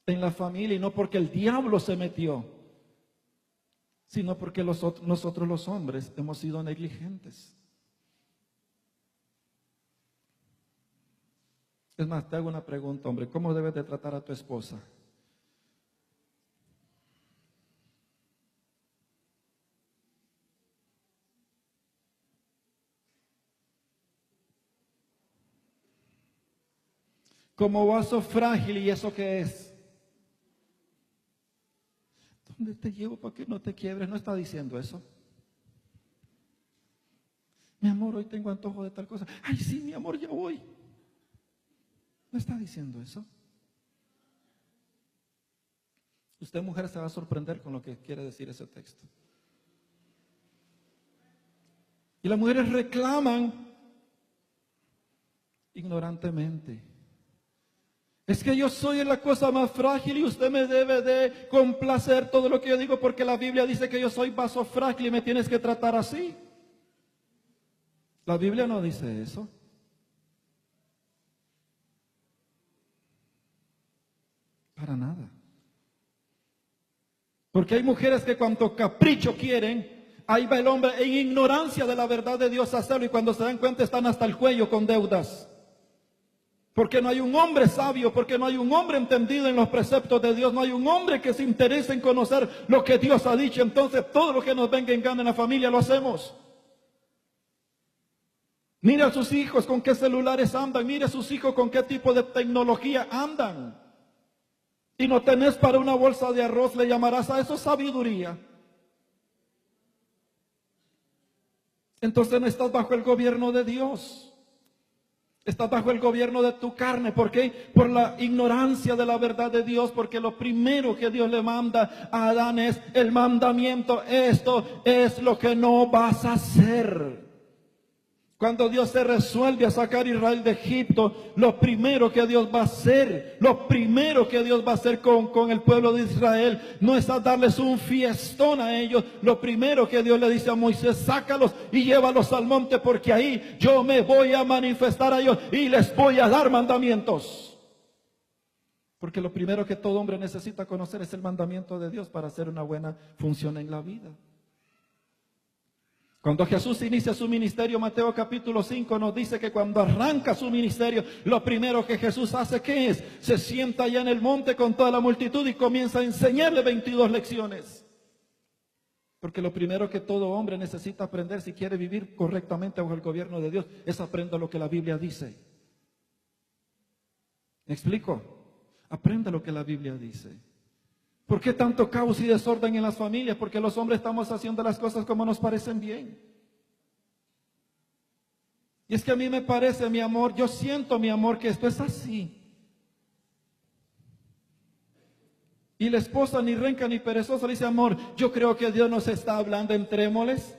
en la familia y no porque el diablo se metió, sino porque nosotros los hombres hemos sido negligentes. Es más, te hago una pregunta, hombre, ¿cómo debes de tratar a tu esposa? Como vaso frágil, ¿y eso qué es? ¿Dónde te llevo para que no te quiebres? No está diciendo eso. Mi amor, hoy tengo antojo de tal cosa. Ay, sí, mi amor, ya voy. No está diciendo eso. Usted, mujer, se va a sorprender con lo que quiere decir ese texto. Y las mujeres reclaman ignorantemente. Es que yo soy la cosa más frágil y usted me debe de complacer todo lo que yo digo porque la Biblia dice que yo soy vaso frágil y me tienes que tratar así. La Biblia no dice eso. Para nada. Porque hay mujeres que cuanto capricho quieren, ahí va el hombre en ignorancia de la verdad de Dios a hacerlo y cuando se dan cuenta están hasta el cuello con deudas. Porque no hay un hombre sabio, porque no hay un hombre entendido en los preceptos de Dios, no hay un hombre que se interese en conocer lo que Dios ha dicho. Entonces todo lo que nos venga en gana en la familia lo hacemos. Mira a sus hijos con qué celulares andan, mira a sus hijos con qué tipo de tecnología andan. Y no tenés para una bolsa de arroz, le llamarás a eso sabiduría. Entonces no estás bajo el gobierno de Dios. Estás bajo el gobierno de tu carne. ¿Por qué? Por la ignorancia de la verdad de Dios. Porque lo primero que Dios le manda a Adán es el mandamiento. Esto es lo que no vas a hacer. Cuando Dios se resuelve a sacar a Israel de Egipto, lo primero que Dios va a hacer, lo primero que Dios va a hacer con el pueblo de Israel, no es a darles un fiestón a ellos. Lo primero que Dios le dice a Moisés, sácalos y llévalos al monte, porque ahí yo me voy a manifestar a ellos y les voy a dar mandamientos. Porque lo primero que todo hombre necesita conocer es el mandamiento de Dios para hacer una buena función en la vida. Cuando Jesús inicia su ministerio, Mateo capítulo 5 nos dice que cuando arranca su ministerio, lo primero que Jesús hace, ¿qué es? Se sienta allá en el monte con toda la multitud y comienza a enseñarle 22 lecciones. Porque lo primero que todo hombre necesita aprender si quiere vivir correctamente bajo el gobierno de Dios es aprender lo que la Biblia dice. ¿Me explico? Aprenda lo que la Biblia dice. ¿Por qué tanto caos y desorden en las familias? Porque los hombres estamos haciendo las cosas como nos parecen bien. Y es que a mí me parece, mi amor, yo siento, mi amor, que esto es así. Y la esposa ni renca ni perezosa le dice, amor, yo creo que Dios nos está hablando en trémoles.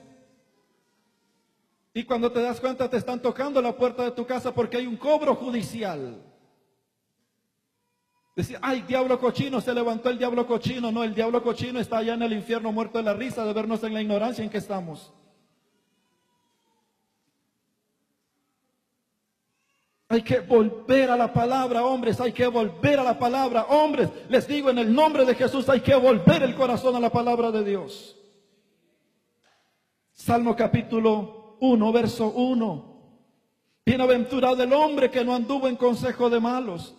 Y cuando te das cuenta te están tocando la puerta de tu casa porque hay un cobro judicial. Decía, ay, diablo cochino, se levantó el diablo cochino. No, el diablo cochino está allá en el infierno muerto de la risa de vernos en la ignorancia en que estamos. Hay que volver a la palabra, hombres, hay que volver a la palabra, hombres. Les digo, en el nombre de Jesús hay que volver el corazón a la palabra de Dios. Salmo capítulo 1, verso 1. Bienaventurado el hombre que no anduvo en consejo de malos,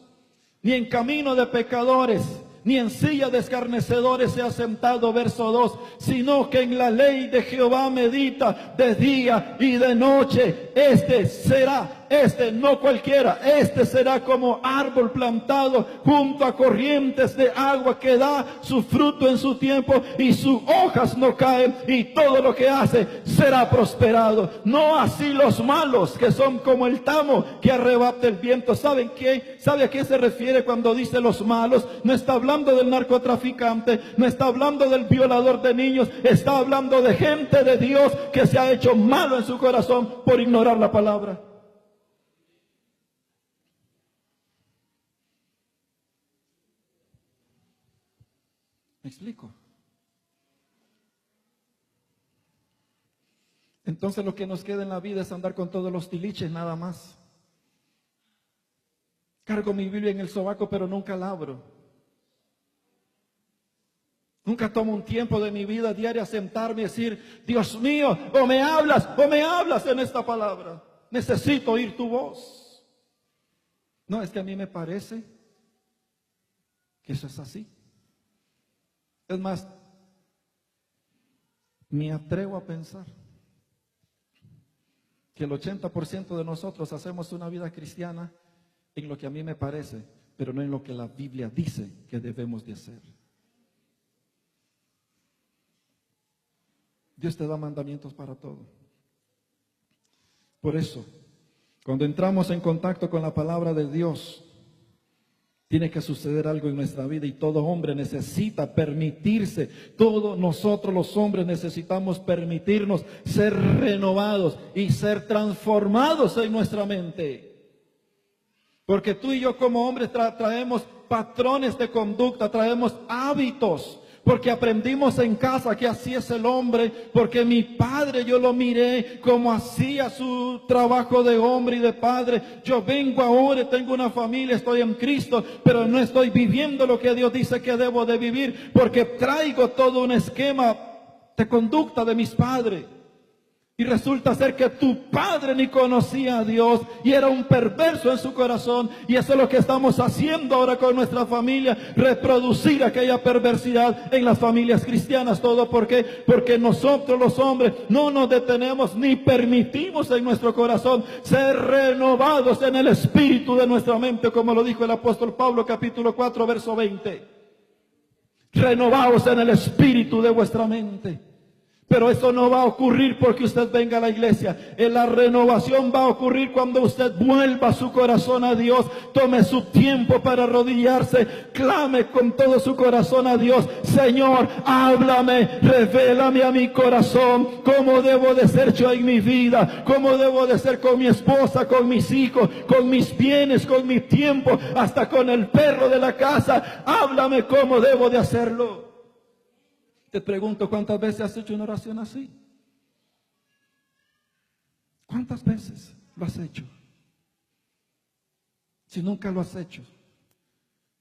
ni en camino de pecadores, ni en silla de escarnecedores se ha sentado, verso 2, sino que en la ley de Jehová medita de día y de noche. Este no cualquiera, este será como árbol plantado junto a corrientes de agua, que da su fruto en su tiempo y sus hojas no caen, y todo lo que hace será prosperado. No así los malos, que son como el tamo que arrebata el viento. ¿Saben qué? ¿Sabe a qué se refiere cuando dice los malos? No está hablando del narcotraficante, no está hablando del violador de niños, está hablando de gente de Dios que se ha hecho malo en su corazón por ignorar la palabra. ¿Me explico? Entonces lo que nos queda en la vida es andar con todos los tiliches nada más. Cargo mi Biblia en el sobaco, pero nunca la abro. Nunca tomo un tiempo de mi vida diaria a sentarme y decir, Dios mío, o me hablas en esta palabra. Necesito oír tu voz. No, es que a mí me parece que eso es así. Es más, me atrevo a pensar que el 80% de nosotros hacemos una vida cristiana en lo que a mí me parece, pero no en lo que la Biblia dice que debemos de hacer. Dios te da mandamientos para todo. Por eso, cuando entramos en contacto con la palabra de Dios, tiene que suceder algo en nuestra vida, y todo hombre necesita permitirse, todos nosotros los hombres necesitamos permitirnos ser renovados y ser transformados en nuestra mente. Porque tú y yo como hombres traemos patrones de conducta, traemos hábitos. Porque aprendimos en casa que así es el hombre, porque mi padre yo lo miré como hacía su trabajo de hombre y de padre. Yo vengo ahora, tengo una familia, estoy en Cristo, pero no estoy viviendo lo que Dios dice que debo de vivir, porque traigo todo un esquema de conducta de mis padres. Y resulta ser que tu padre ni conocía a Dios y era un perverso en su corazón. Y eso es lo que estamos haciendo ahora con nuestra familia, reproducir aquella perversidad en las familias cristianas. ¿Todo por qué? Porque nosotros los hombres no nos detenemos ni permitimos en nuestro corazón ser renovados en el espíritu de nuestra mente, como lo dijo el apóstol Pablo, capítulo 4, verso 20. Renovaos en el espíritu de vuestra mente. Pero eso no va a ocurrir porque usted venga a la iglesia. La renovación va a ocurrir cuando usted vuelva su corazón a Dios, tome su tiempo para arrodillarse, clame con todo su corazón a Dios. Señor, háblame, revélame a mi corazón cómo debo de ser yo en mi vida, cómo debo de ser con mi esposa, con mis hijos, con mis bienes, con mi tiempo, hasta con el perro de la casa. Háblame cómo debo de hacerlo. Te pregunto, ¿cuántas veces has hecho una oración así? ¿Cuántas veces lo has hecho? Si nunca lo has hecho,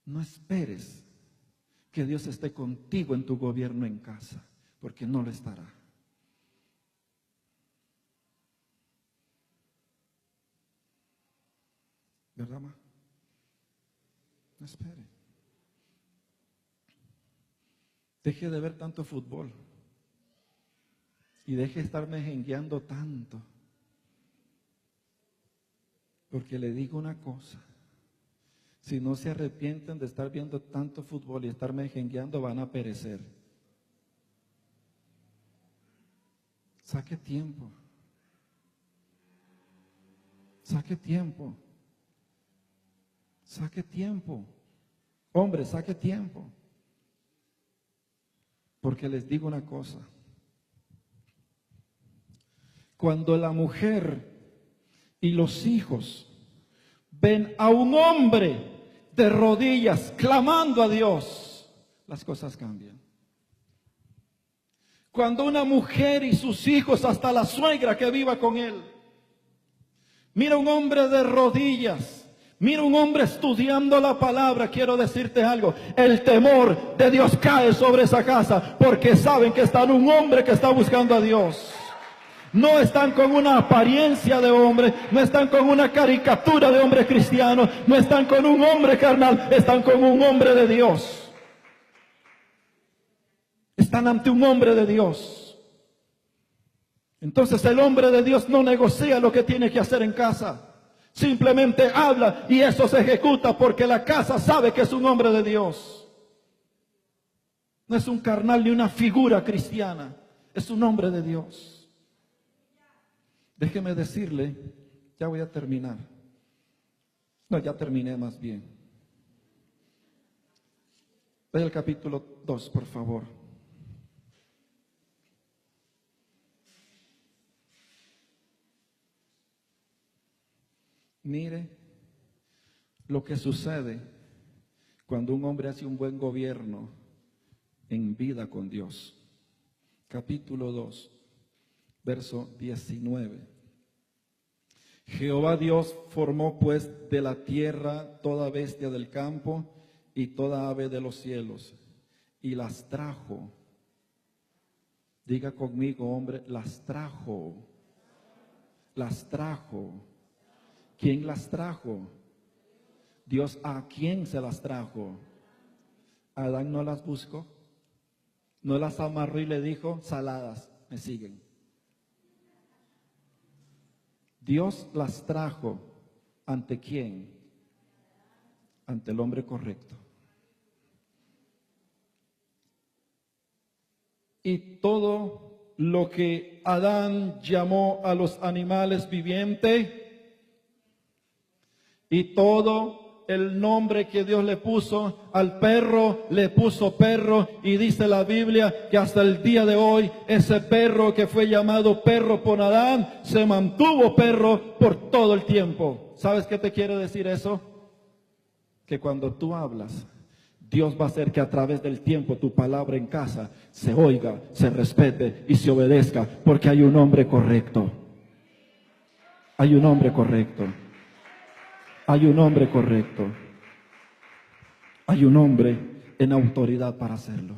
no esperes que Dios esté contigo en tu gobierno en casa, porque no lo estará. ¿Verdad, ma? No espere. Deje de ver tanto fútbol y deje de estarme jengueando tanto. Porque le digo una cosa, si no se arrepienten de estar viendo tanto fútbol y estarme jengueando, van a perecer. Saque tiempo. Saque tiempo. Saque tiempo. Hombre, saque tiempo. Porque les digo una cosa, cuando la mujer y los hijos ven a un hombre de rodillas, clamando a Dios, las cosas cambian. Cuando una mujer y sus hijos, hasta la suegra que viva con él, mira un hombre de rodillas, mira un hombre estudiando la palabra, quiero decirte algo, el temor de Dios cae sobre esa casa, porque saben que está un hombre que está buscando a Dios. No están con una apariencia de hombre, no están con una caricatura de hombre cristiano, no están con un hombre carnal, están con un hombre de Dios. Están ante un hombre de Dios. Entonces el hombre de Dios no negocia lo que tiene que hacer en casa. Simplemente habla y eso se ejecuta porque la casa sabe que es un hombre de Dios. No es un carnal ni una figura cristiana, es un hombre de Dios. Déjeme decirle, ya voy a terminar. No, ya terminé más bien. Ve al capítulo 2, por favor. Mire lo que sucede cuando un hombre hace un buen gobierno en vida con Dios. Capítulo 2, verso 19. Jehová Dios formó pues de la tierra toda bestia del campo y toda ave de los cielos, y las trajo. Diga conmigo, hombre, las trajo. Las trajo. ¿Quién las trajo? Dios. ¿A quién se las trajo? Adán no las buscó, no las amarró y le dijo, saladas, me siguen. Dios las trajo. ¿Ante quién? Ante el hombre correcto. Y todo lo que Adán llamó a los animales vivientes, y todo el nombre que Dios le puso al perro, le puso perro, y dice la Biblia que hasta el día de hoy ese perro que fue llamado perro por Adán se mantuvo perro por todo el tiempo. ¿Sabes qué te quiere decir eso? Que cuando tú hablas, Dios va a hacer que a través del tiempo tu palabra en casa se oiga, se respete y se obedezca, porque hay un hombre correcto. Hay un hombre correcto. Hay un hombre correcto. Hay un hombre en autoridad para hacerlo.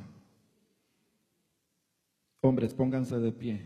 Hombres, pónganse de pie.